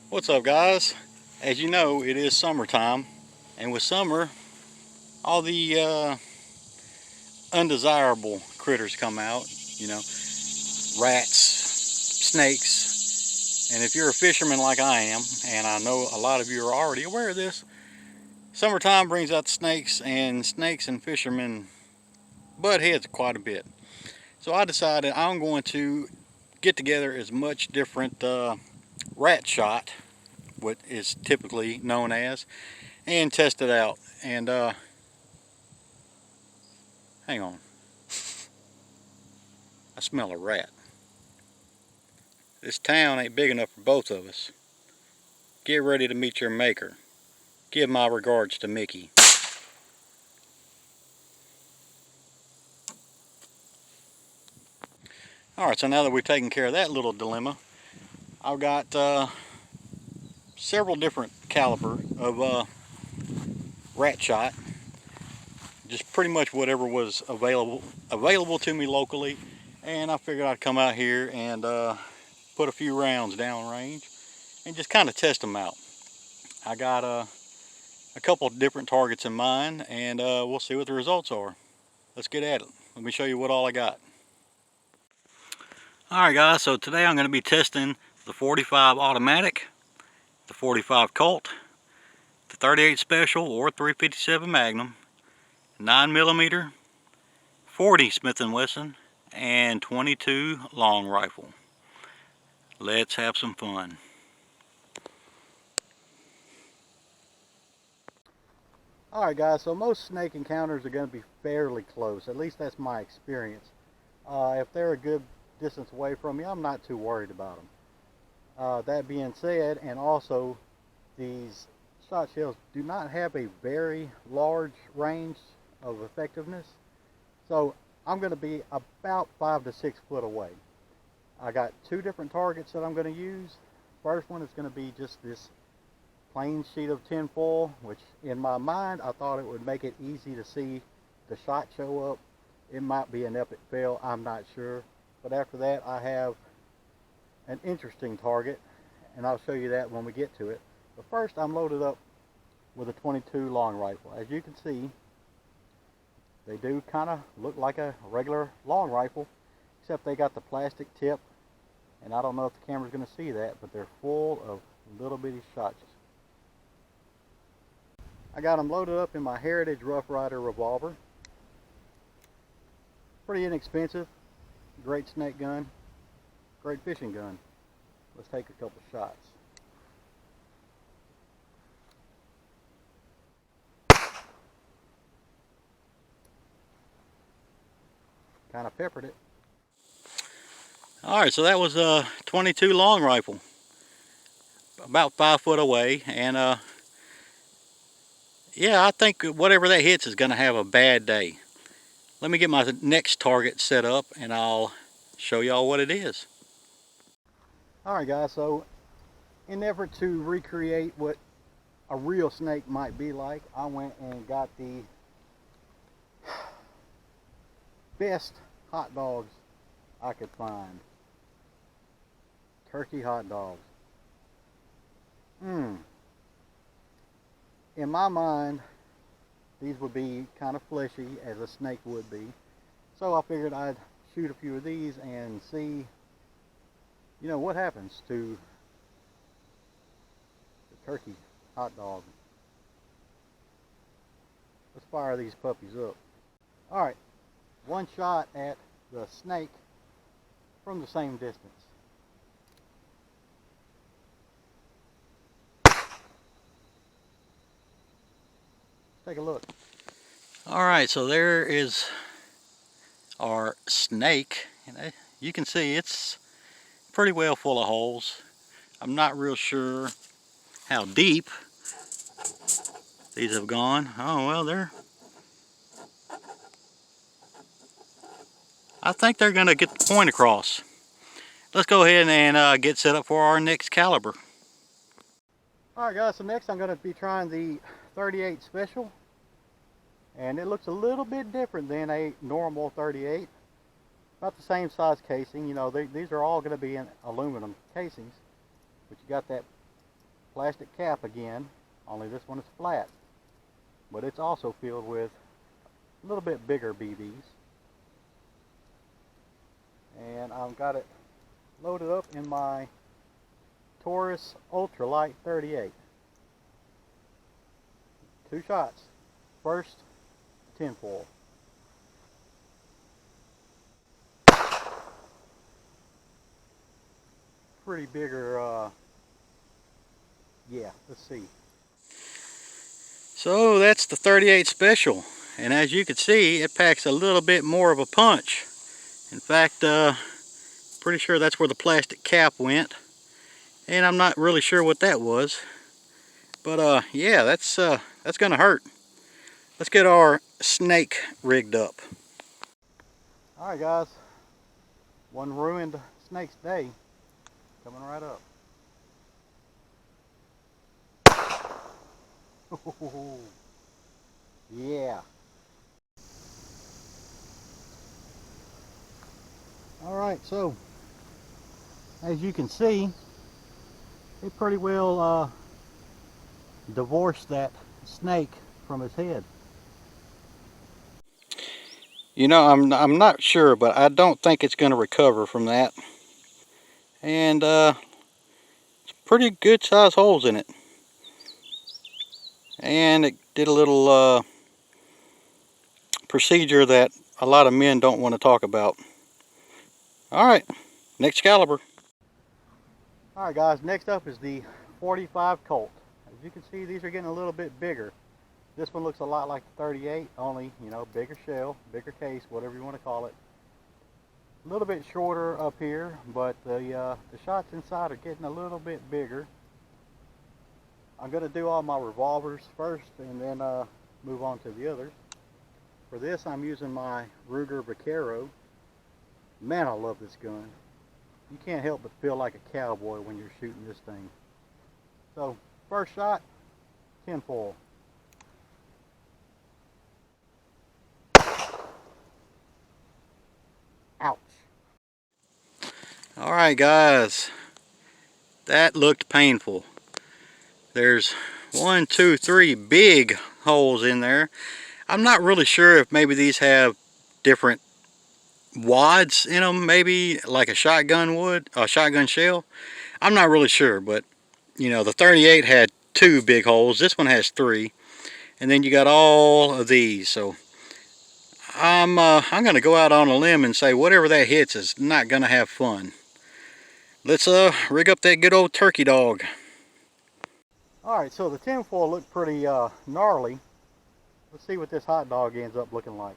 What's up, guys? As you know, it is summertime, and with summer all the undesirable critters come out, you know, rats, snakes. And if you're a fisherman like I am, and I know a lot of you are already aware of this, summertime brings out the snakes, and fishermen butt heads quite a bit. So I decided I'm going to get together as much different rat shot, what is typically known as, and test it out. And hang on, I smell a rat. This town ain't big enough for both of us. Get ready to meet your maker. Give my regards to Mickey. Alright, so now that we've taken care of that little dilemma, I've got several different caliber of rat shot. Just pretty much whatever was available to me locally, and I figured I'd come out here and put a few rounds downrange and just kind of test them out. I got a couple of different targets in mind, and we'll see what the results are. Let's get at it. Let me show you what all I got. Alright guys, so today I'm going to be testing the 45 automatic, the 45 Colt, the 38 special or 357 Magnum, 9mm, 40 Smith & Wesson, and 22 long rifle. Let's have some fun. Alright guys, so most snake encounters are going to be fairly close. At least that's my experience. If they're a good distance away from me, I'm not too worried about them. That being said, and also these shot shells do not have a very large range of effectiveness. So I'm going to be about 5 to 6 foot away. I got two different targets that I'm going to use. First one is going to be just this plain sheet of tin foil, which in my mind I thought it would make it easy to see the shot show up. It might be an epic fail, I'm not sure. But after that I have an interesting target, and I'll show you that when we get to it. But first I'm loaded up with a 22 long rifle. As you can see, they do kind of look like a regular long rifle, except they got the plastic tip, and I don't know if the camera's going to see that, but they're full of little bitty shots. I got them loaded up in my Heritage Rough Rider revolver. Pretty inexpensive, great snake gun, great fishing gun. Let's take a couple shots. Kind of peppered it. Alright, so that was a 22 long rifle, about 5 foot away, and yeah, I think whatever that hits is going to have a bad day. Let me get my next target set up and I'll show y'all what it is. Alright guys, so in an effort to recreate what a real snake might be like, I went and got the best hot dogs I could find. Turkey hot dogs. In my mind, these would be kind of fleshy as a snake would be. So I figured I'd shoot a few of these and see, you know, what happens to the turkey hot dog. Let's fire these puppies up. Alright, one shot at the snake from the same distance. Take a look. Alright, so there is our snake. You can see it's pretty well full of holes. I'm not real sure how deep these have gone. Oh well, I think they're going to get the point across. Let's go ahead and get set up for our next caliber. Alright guys, so next I'm going to be trying the 38 special. And it looks a little bit different than a normal 38. About the same size casing. You know, these are all going to be in aluminum casings. But you got that plastic cap again, only this one is flat, but it's also filled with a little bit bigger BBs. And I've got it loaded up in my Taurus Ultralight 38. 2 shots. First, tinfoil. Pretty bigger, yeah, let's see. So that's the 38 Special, and as you can see, it packs a little bit more of a punch. In fact, pretty sure that's where the plastic cap went, and I'm not really sure what that was. But yeah, that's gonna hurt. Let's get our snake rigged up. All right, guys, one ruined snake's day coming right up. Yeah. All right, so as you can see, it pretty well divorced that snake from his head. You know, I'm not sure, but I don't think it's going to recover from that. And pretty good size holes in it. And it did a little procedure that a lot of men don't want to talk about. All right, next caliber. All right, guys, next up is the 45 Colt. As you can see, these are getting a little bit bigger. This one looks a lot like the 38, only, you know, bigger shell, bigger case, whatever you want to call it. A little bit shorter up here, but the shots inside are getting a little bit bigger. I'm going to do all my revolvers first and then move on to the others. For this, I'm using my Ruger Vaquero. Man, I love this gun. You can't help but feel like a cowboy when you're shooting this thing. So, first shot, tinfoil. Ouch. Alright guys, that looked painful. There's 1, 2, 3 big holes in there. I'm not really sure if maybe these have different wads in them, maybe like a shotgun would, a shotgun shell. I'm not really sure, but you know, the 38 had 2 big holes. This one has 3. And then you got all of these. So I'm going to go out on a limb and say whatever that hits is not going to have fun. Let's rig up that good old turkey dog. Alright, so the tinfoil looked pretty gnarly. Let's see what this hot dog ends up looking like.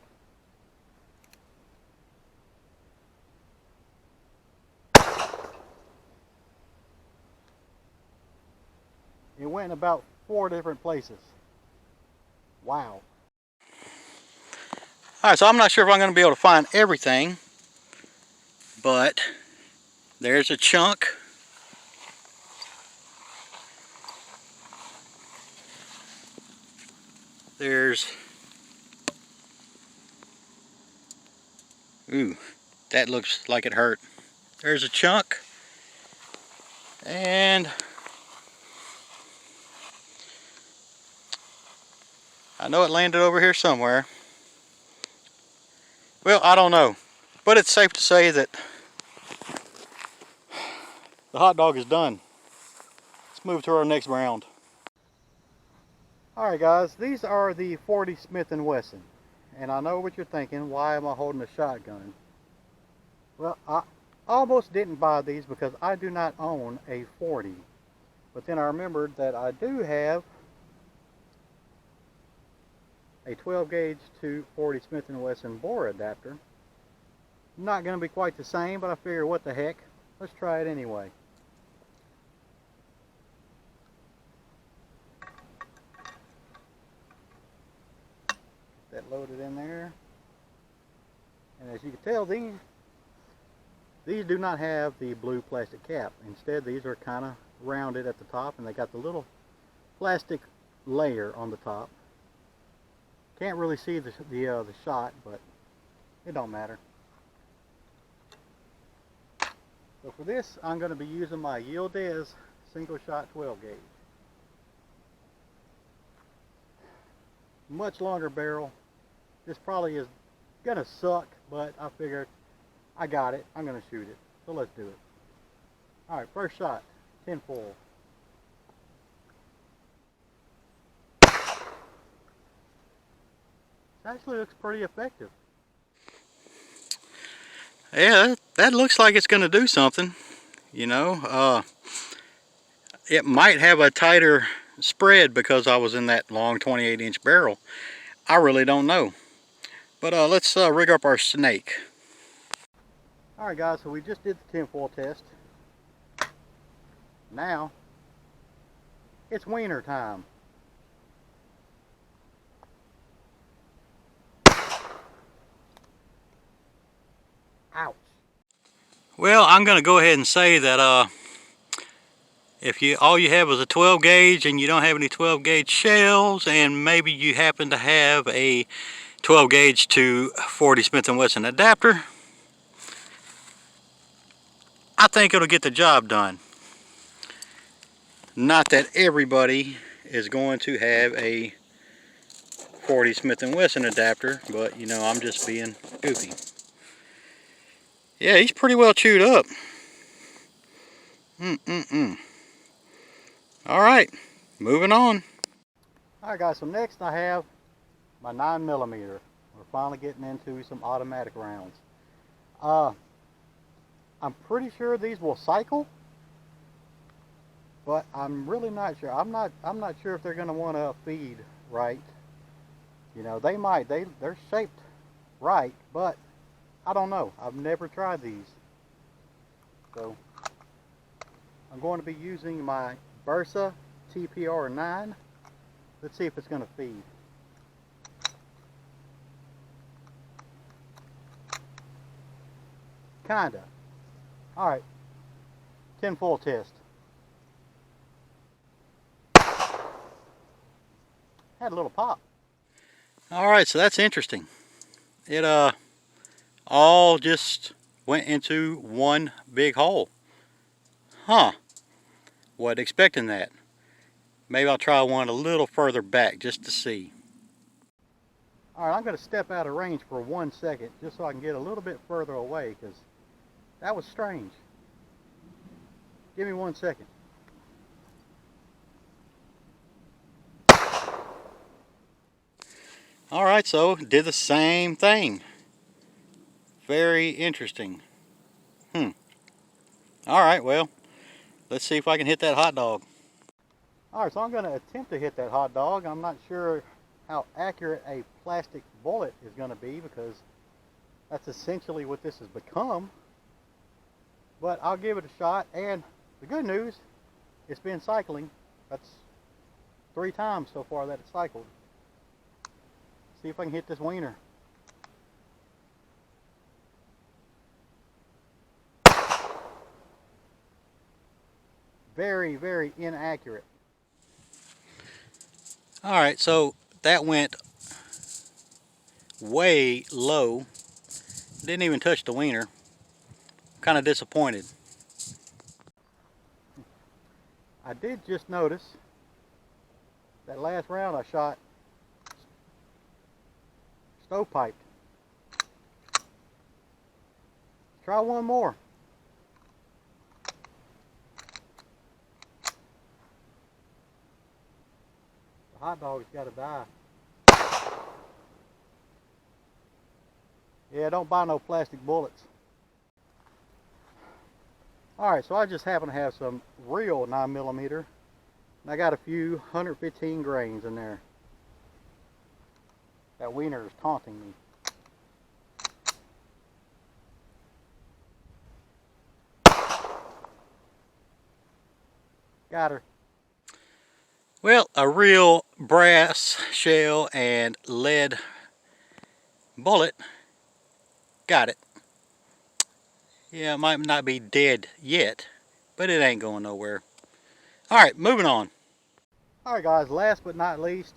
It went in about 4 different places. Wow. Alright, so I'm not sure if I'm going to be able to find everything, but there's a chunk. There's, ooh, that looks like it hurt. There's a chunk, and I know it landed over here somewhere. Well, I don't know, but it's safe to say that the hot dog is done. Let's move to our next round. Alright guys, these are the 40 Smith & Wesson. And I know what you're thinking, why am I holding a shotgun? Well, I almost didn't buy these because I do not own a 40. But then I remembered that I do have a 12 gauge to 40 Smith & Wesson bore adapter. Not going to be quite the same, but I figure what the heck, let's try it anyway. That loaded in there, and as you can tell, these do not have the blue plastic cap. Instead, these are kind of rounded at the top, and they got the little plastic layer on the top. Can't really see the shot, but it don't matter. So for this, I'm going to be using my Yildiz single shot 12 gauge. much longer barrel. This probably is gonna suck, but I figured I got it. I'm gonna shoot it. So let's do it. All right, first shot, 10 full. Actually looks pretty effective. Yeah, that looks like it's going to do something. You know, it might have a tighter spread because I was in that long 28-inch barrel. I really don't know. But let's rig up our snake. All right, guys, so we just did the 10 full test. Now it's wiener time. Ouch. Well, I'm going to go ahead and say that if all you have is a 12 gauge and you don't have any 12 gauge shells, and maybe you happen to have a 12 gauge to 40 Smith & Wesson adapter, I think it'll get the job done. Not that everybody is going to have a 40 Smith & Wesson adapter, but you know, I'm just being goofy. Yeah, he's pretty well chewed up. Alright, moving on. Alright guys, so next I have my 9mm. We're finally getting into some automatic rounds. I'm pretty sure these will cycle, but I'm really not sure. I'm not sure if they're going to want to feed right. You know, they might. They're shaped right, but I don't know. I've never tried these. So I'm going to be using my Bersa TPR9. Let's see if it's going to feed. Kinda. Alright. 10 full test. Had a little pop. Alright, so that's interesting. It all just went into one big hole. Huh. Wasn't expecting that. Maybe I'll try one a little further back just to see. Alright, I'm going to step out of range for 1 second just so I can get a little bit further away, because that was strange. Give me 1 second. Alright, so did the same thing. Very interesting. Alright, well, let's see if I can hit that hot dog. Alright, so I'm going to attempt to hit that hot dog. I'm not sure how accurate a plastic bullet is going to be, because that's essentially what this has become. But I'll give it a shot, and the good news, it's been cycling. That's 3 times so far that it's cycled. See if I can hit this wiener. Very, very inaccurate. Alright, so that went way low. Didn't even touch the wiener. Kind of disappointed. I did just notice that last round I shot stovepiped. Try one more. The hot dog's got to die. Yeah, don't buy no plastic bullets. Alright, so I just happen to have some real 9mm, and I got a few 115 grains in there. That wiener is taunting me. Got her. Well, a real brass shell and lead bullet. Got it. Yeah, it might not be dead yet, but it ain't going nowhere. Alright, moving on. Alright guys, last but not least,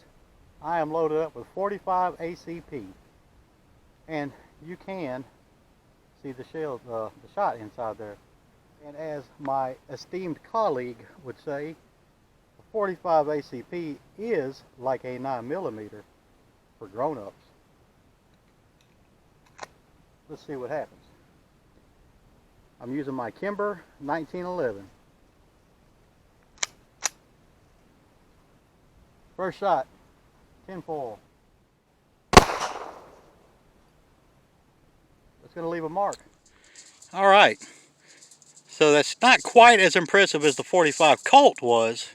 I am loaded up with 45 ACP. And you can see the shell, the shot inside there. And as my esteemed colleague would say, 45 ACP is like a 9mm. for grown-ups. Let's see what happens. I'm using my Kimber 1911. First shot, tinfoil. It's going to leave a mark. All right. So that's not quite as impressive as the 45 Colt was,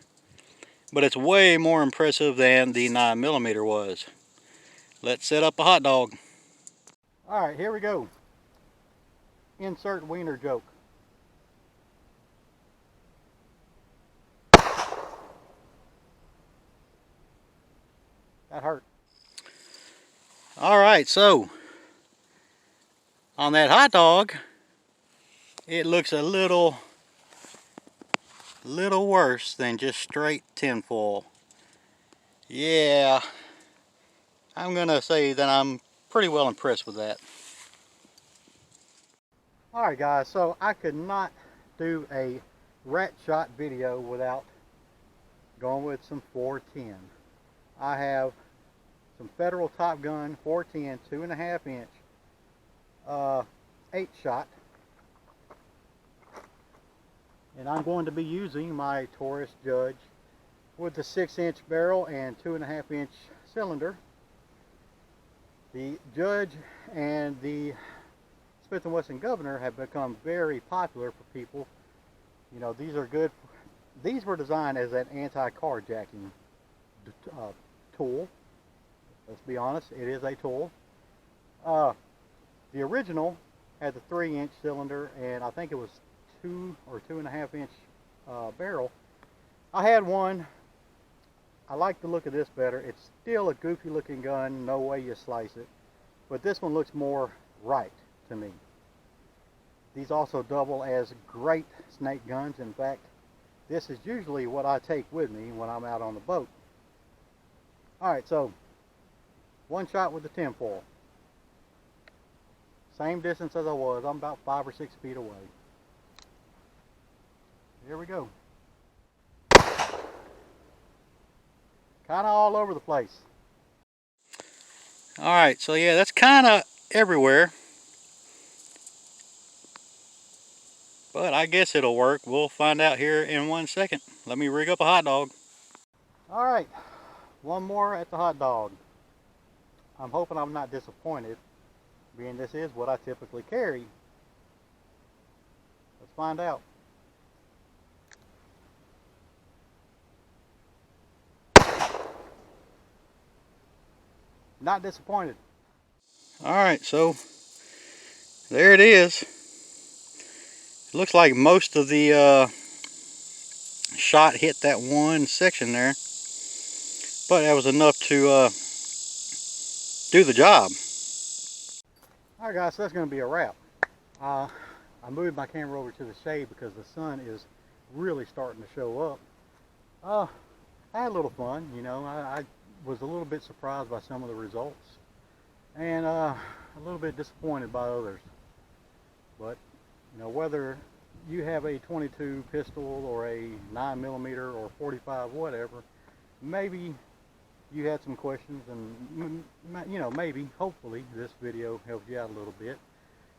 but it's way more impressive than the 9mm was. Let's set up a hot dog. All right, here we go. Insert wiener joke. That hurt. All right, so on that hot dog, it looks a little worse than just straight tinfoil. Yeah, I'm gonna say that I'm pretty well impressed with that. All right, guys, so I could not do a rat shot video without going with some 410. I have some Federal Top Gun 410 2.5 inch 8 shot, and I'm going to be using my Taurus Judge with the 6-inch barrel and 2.5 inch cylinder. The Judge and the Smith & Wesson Governor have become very popular for people. You know, these are good. These were designed as an anti-carjacking tool. Let's be honest, it is a tool. The original had the 3-inch cylinder, and I think it was 2 or 2.5 inch barrel. I had one. I like the look of this better. It's still a goofy looking gun, no way you slice it, but this one looks more right to me. These also double as great snake guns. In fact, this is usually what I take with me when I'm out on the boat. Alright, so one shot with the tinfoil. Same distance as I was. I'm about 5 or 6 feet away. Here we go. Kind of all over the place. Alright, so yeah, that's kind of everywhere. But I guess it'll work. We'll find out here in 1 second. Let me rig up a hot dog. Alright, one more at the hot dog. I'm hoping I'm not disappointed, being this is what I typically carry. Let's find out. Not disappointed. Alright, so there it is. It looks like most of the shot hit that one section there, but that was enough to do the job. Alright guys, so that's going to be a wrap. I moved my camera over to the shade because the sun is really starting to show up. I had a little fun, you know. I was a little bit surprised by some of the results, and a little bit disappointed by others. But you know, whether you have a 22 pistol or a 9mm or 45, whatever, maybe you had some questions, and you know, maybe, hopefully, this video helped you out a little bit.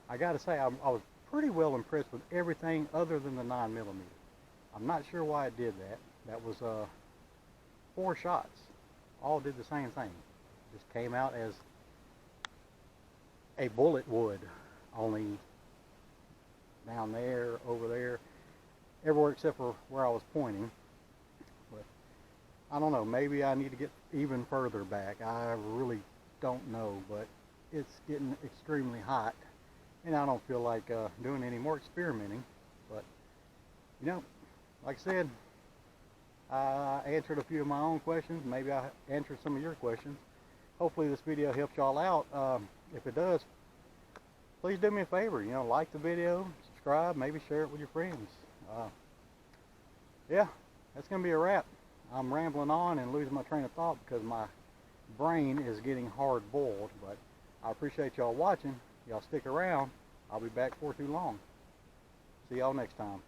I gotta say, I was pretty well impressed with everything other than the 9mm. I'm not sure why it did that. That was 4 shots. All did the same thing. Just came out as a bullet would, only down there, over there, everywhere except for where I was pointing. But I don't know, maybe I need to get even further back. I really don't know, but it's getting extremely hot, and I don't feel like doing any more experimenting. But you know, like I said, I answered a few of my own questions. Maybe I answered some of your questions. Hopefully this video helped y'all out. If it does, please do me a favor, you know, like the video, subscribe, maybe share it with your friends. Yeah, that's going to be a wrap. I'm rambling on and losing my train of thought because my brain is getting hard boiled, but I appreciate y'all watching. Y'all stick around. I'll be back for too long. See y'all next time.